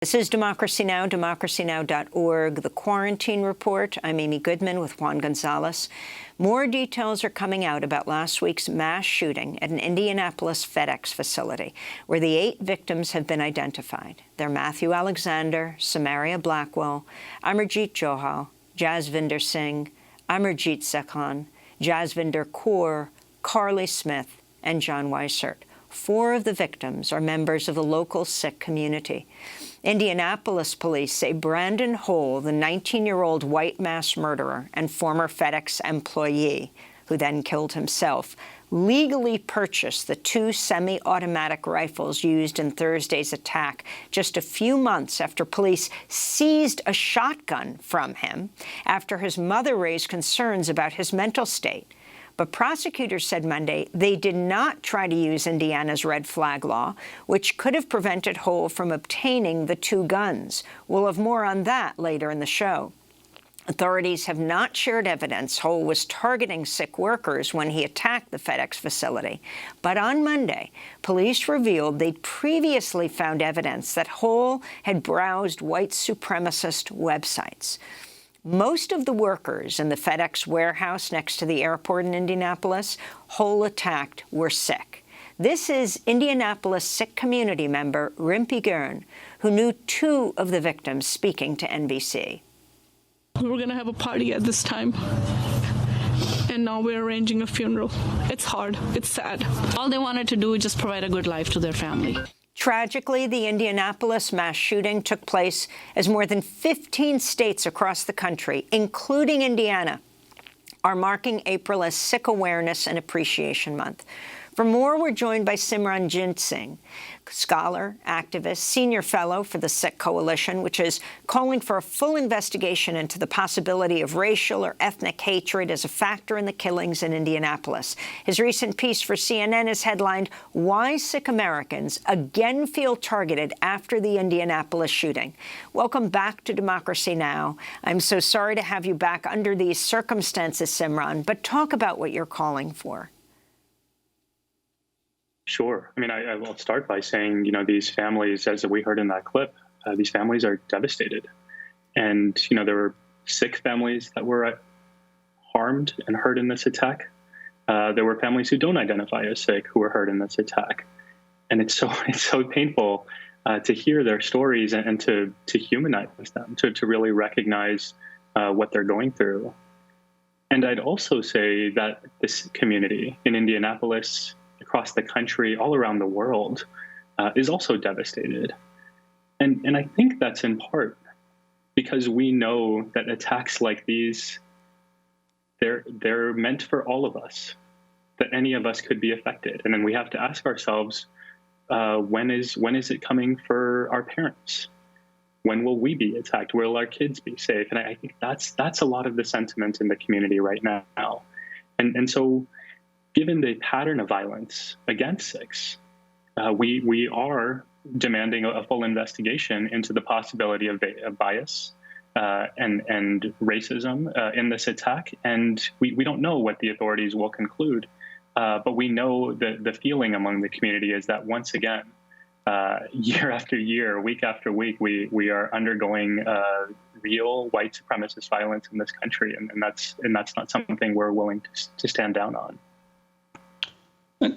This is Democracy Now!, democracynow.org, the Quarantine Report. I'm Amy Goodman with Juan Gonzalez. More details are coming out about last week's mass shooting at an Indianapolis FedEx facility, where the 8 victims have been identified. They're Matthew Alexander, Samaria Blackwell, Amarjeet Johal, Jasvinder Singh, Amarjeet Sekhan, Jasvinder Kaur, Carly Smith, and John Weissert. 4 of the victims are members of the local Sikh community. Indianapolis police say Brandon Hole, the 19-year-old white mass murderer and former FedEx employee, who then killed himself, legally purchased the 2 semi-automatic rifles used in Thursday's attack just a few months after police seized a shotgun from him after his mother raised concerns about his mental state. But prosecutors said Monday they did not try to use Indiana's red flag law, which could have prevented Hole from obtaining the 2 guns. We'll have more on that later in the show. Authorities have not shared evidence Hole was targeting Sikh workers when he attacked the FedEx facility. But on Monday, police revealed they'd previously found evidence that Hole had browsed white supremacist websites. Most of the workers in the FedEx warehouse next to the airport in Indianapolis, Hole attacked, were Sikh. This is Indianapolis Sikh community member Rimpi Gurn, who knew 2 of the victims, speaking to NBC. We were going to have a party at this time, and now we're arranging a funeral. It's hard. It's sad. All they wanted to do is just provide a good life to their family. Tragically, the Indianapolis mass shooting took place as more than 15 states across the country, including Indiana, are marking April as Sikh Awareness and Appreciation Month. For more, we're joined by Simranjit Singh, scholar, activist, senior fellow for the Sikh Coalition, which is calling for a full investigation into the possibility of racial or ethnic hatred as a factor in the killings in Indianapolis. His recent piece for CNN is headlined, "Why Sikh Americans Again Feel Targeted After the Indianapolis Shooting." Welcome back to Democracy Now! I'm so sorry to have you back under these circumstances, Simran, but talk about what you're calling for. Sure. I mean, I will start by saying, these families, as we heard in that clip, these families are devastated. And, there were Sikh families that were harmed and hurt in this attack. There were families who don't identify as Sikh who were hurt in this attack. And it's so painful to hear their stories and to humanize them, to really recognize what they're going through. And I'd also say that this community in Indianapolis, across the country, all around the world, is also devastated. And I think that's in part because we know that attacks like these, they're meant for all of us, that any of us could be affected. And then we have to ask ourselves, when is it coming for our parents? When will we be attacked? Will our kids be safe? And I think that's a lot of the sentiment in the community right now. And so, given the pattern of violence against Sikhs, we are demanding a full investigation into the possibility of bias and racism in this attack. And we don't know what the authorities will conclude, but we know that the feeling among the community is that once again, year after year, week after week, we are undergoing real white supremacist violence in this country, and that's not something we're willing to stand down on.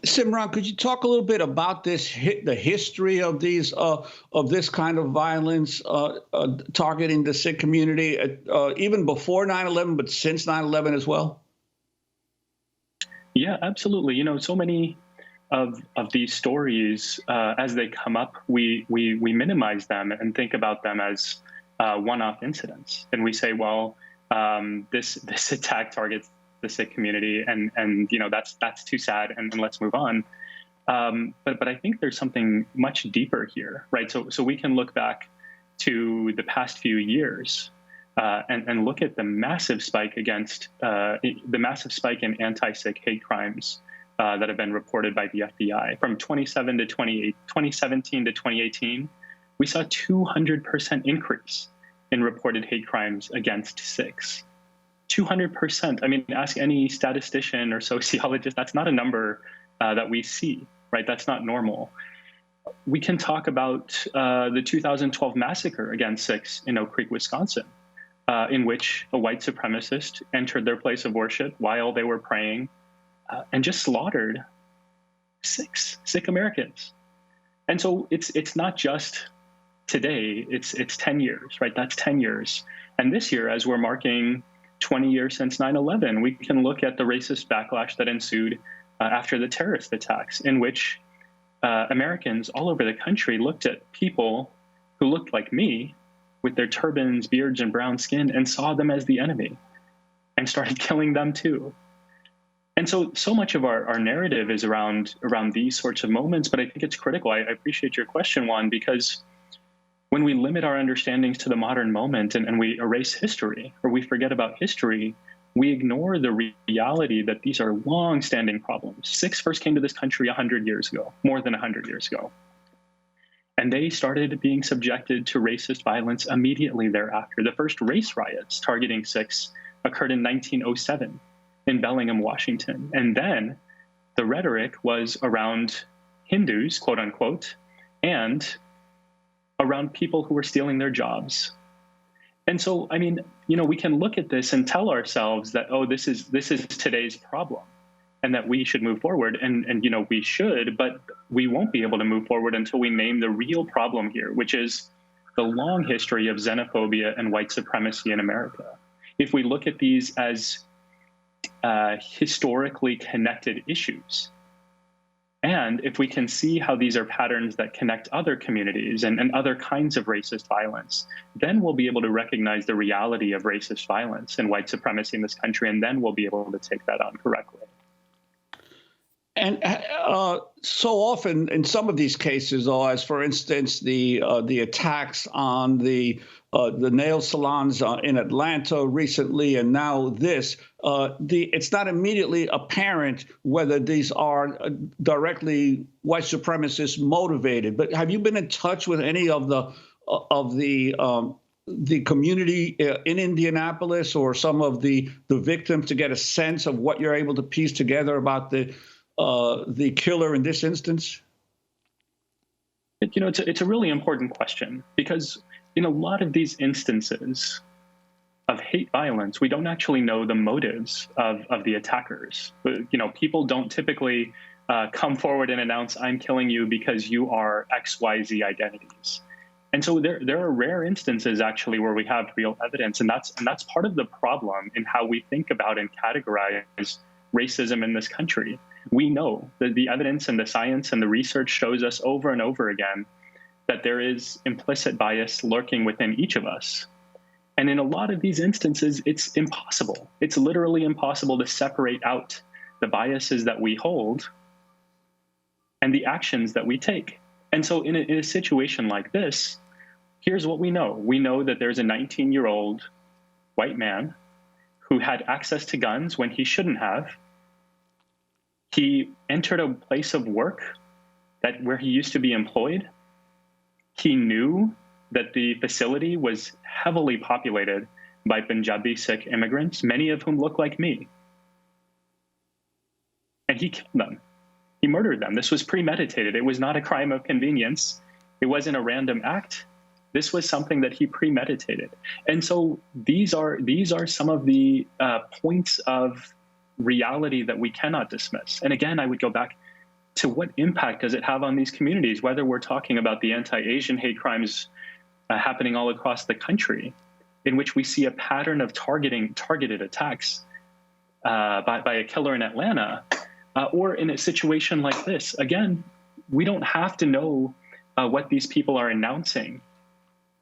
Simran, could you talk a little bit about the history of this kind of violence targeting the Sikh community, even before 9/11, but since 9/11 as well? Yeah, absolutely. So many of these stories, as they come up, we minimize them and think about them as one-off incidents, and we say, well, this attack targets the Sikh community, and that's too sad, and let's move on. But I think there's something much deeper here, right? So we can look back to the past few years and look at the massive spike in anti-Sikh hate crimes that have been reported by the FBI. From 2017 to 2018, we saw a 200% increase in reported hate crimes against Sikhs. 200%. I mean, ask any statistician or sociologist, that's not a number that we see, right? That's not normal. We can talk about the 2012 massacre against Sikhs in Oak Creek, Wisconsin, in which a white supremacist entered their place of worship while they were praying and just slaughtered Sikh Americans. And so it's not just today, it's 10 years, right? That's 10 years. And this year, as we're marking 20 years since 9/11, we can look at the racist backlash that ensued after the terrorist attacks, in which Americans all over the country looked at people who looked like me with their turbans, beards, and brown skin and saw them as the enemy and started killing them too. And so much of our narrative is around these sorts of moments, but I think it's critical. I appreciate your question, Juan, because when we limit our understandings to the modern moment and we erase history or we forget about history, we ignore the reality that these are long-standing problems. Sikhs first came to this country 100 years ago, more than 100 years ago. And they started being subjected to racist violence immediately thereafter. The first race riots targeting Sikhs occurred in 1907 in Bellingham, Washington. And then the rhetoric was around Hindus, quote unquote, and around people who were stealing their jobs. And so, I mean, we can look at this and tell ourselves that, oh, this is today's problem and that we should move forward. And we should, but we won't be able to move forward until we name the real problem here, which is the long history of xenophobia and white supremacy in America. If we look at these as historically connected issues, and if we can see how these are patterns that connect other communities and other kinds of racist violence, then we'll be able to recognize the reality of racist violence and white supremacy in this country, and then we'll be able to take that on correctly. And so often in some of these cases, as for instance, the attacks on the nail salons in Atlanta recently, and now this, it's not immediately apparent whether these are directly white supremacist motivated. But have you been in touch with any of the community in Indianapolis or some of the victims to get a sense of what you're able to piece together about the killer in this instance? It's a really important question, because in a lot of these instances of hate violence, we don't actually know the motives of the attackers. People don't typically come forward and announce, I'm killing you because you are XYZ identities. And so there are rare instances actually where we have real evidence, and that's part of the problem in how we think about and categorize racism in this country. We know that the evidence and the science and the research shows us over and over again that there is implicit bias lurking within each of us. And in a lot of these instances, it's impossible. It's literally impossible to separate out the biases that we hold and the actions that we take. And so in a situation like this, here's what we know. We know that there's a 19-year-old white man who had access to guns when he shouldn't have. He entered a place of work where he used to be employed. He knew that the facility was heavily populated by Punjabi Sikh immigrants, many of whom look like me. And he killed them. He murdered them. This was premeditated. It was not a crime of convenience. It wasn't a random act. This was something that he premeditated. And so these are some of the points of reality that we cannot dismiss. And again, I would go back to what impact does it have on these communities, whether we're talking about the anti-Asian hate crimes happening all across the country, in which we see a pattern of targeted attacks by a killer in Atlanta, or in a situation like this. Again, we don't have to know what these people are announcing.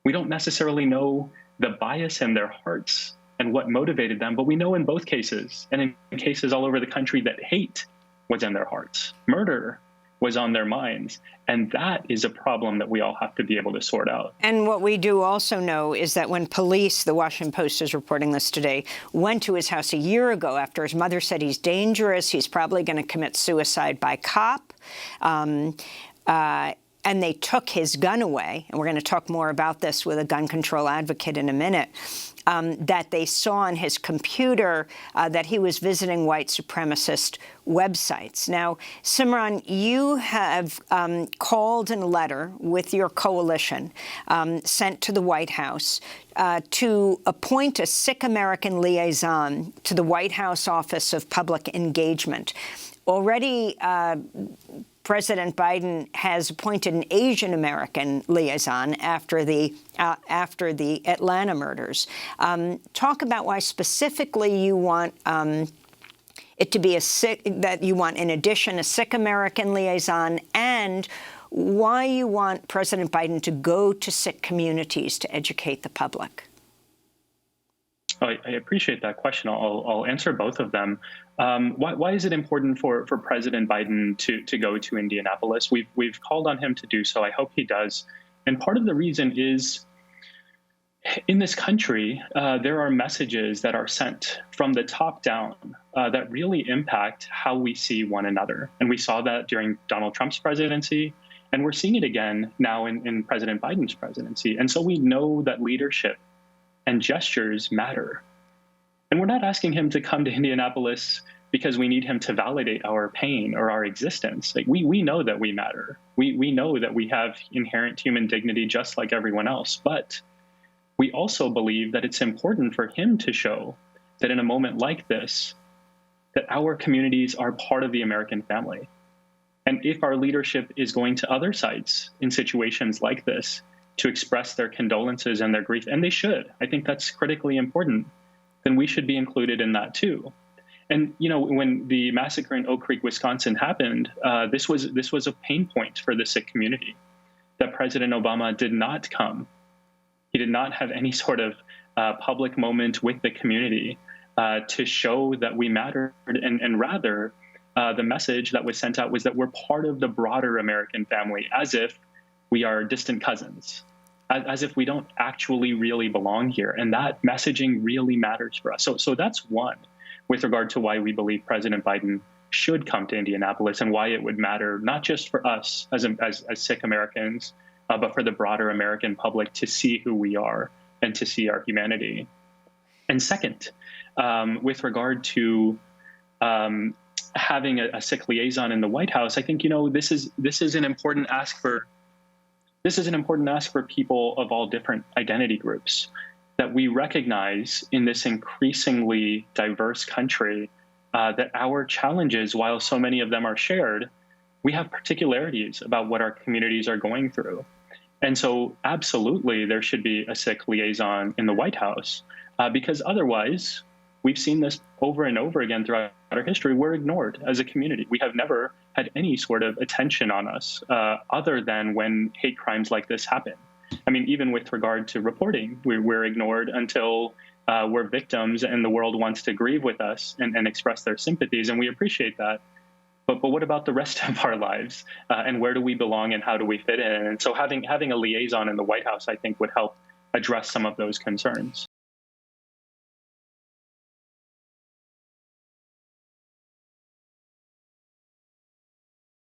We don't necessarily know the bias in their hearts and what motivated them, but we know in both cases, and in cases all over the country, that hate was in their hearts. Murder was on their minds. And that is a problem that we all have to be able to sort out. And what we do also know is that when police, the Washington Post is reporting this today, went to his house a year ago after his mother said he's dangerous, he's probably going to commit suicide by cop, and they took his gun away, and we're going to talk more about this with a gun control advocate in a minute, that they saw on his computer that he was visiting white supremacist websites. Now, Simran, you have called in a letter with your coalition sent to the White House to appoint a Sikh American liaison to the White House Office of Public Engagement. Already, President Biden has appointed an Asian American liaison after the Atlanta murders. Talk about why specifically you want it to be that you want, in addition, a Sikh American liaison, and why you want President Biden to go to Sikh communities to educate the public. I appreciate that question. I'll answer both of them. Why is it important for President Biden to go to Indianapolis? We've called on him to do so. I hope he does. And part of the reason is, in this country, there are messages that are sent from the top down that really impact how we see one another. And we saw that during Donald Trump's presidency, and we're seeing it again now in President Biden's presidency. And so we know that leadership and gestures matter. And we're not asking him to come to Indianapolis because we need him to validate our pain or our existence. Like, we know that we matter. We know that we have inherent human dignity just like everyone else. But we also believe that it's important for him to show that in a moment like this, that our communities are part of the American family. And if our leadership is going to other sites in situations like this to express their condolences and their grief, and they should, I think that's critically important, then we should be included in that too. And, you know, when the massacre in Oak Creek, Wisconsin happened, this was a pain point for the Sikh community, that President Obama did not come. He did not have any sort of public moment with the community to show that we mattered. And rather, the message that was sent out was that we're part of the broader American family, as if we are distant cousins, as if we don't actually really belong here. And that messaging really matters for us. So that's one with regard to why we believe President Biden should come to Indianapolis, and why it would matter not just for us as Sikh Americans, but for the broader American public to see who we are and to see our humanity. And second, with regard to having a Sikh liaison in the White House, I think, you know, this is an important ask for people of all different identity groups, that we recognize in this increasingly diverse country that our challenges, while so many of them are shared, we have particularities about what our communities are going through. And so absolutely there should be a Sikh liaison in the White House, because otherwise, we've seen this over and over again throughout our history, we're ignored as a community. We have never had any sort of attention on us other than when hate crimes like this happen. I mean, even with regard to reporting, we're ignored until we're victims and the world wants to grieve with us and express their sympathies, and we appreciate that. But what about the rest of our lives? And where do we belong and how do we fit in? And so having a liaison in the White House, I think, would help address some of those concerns.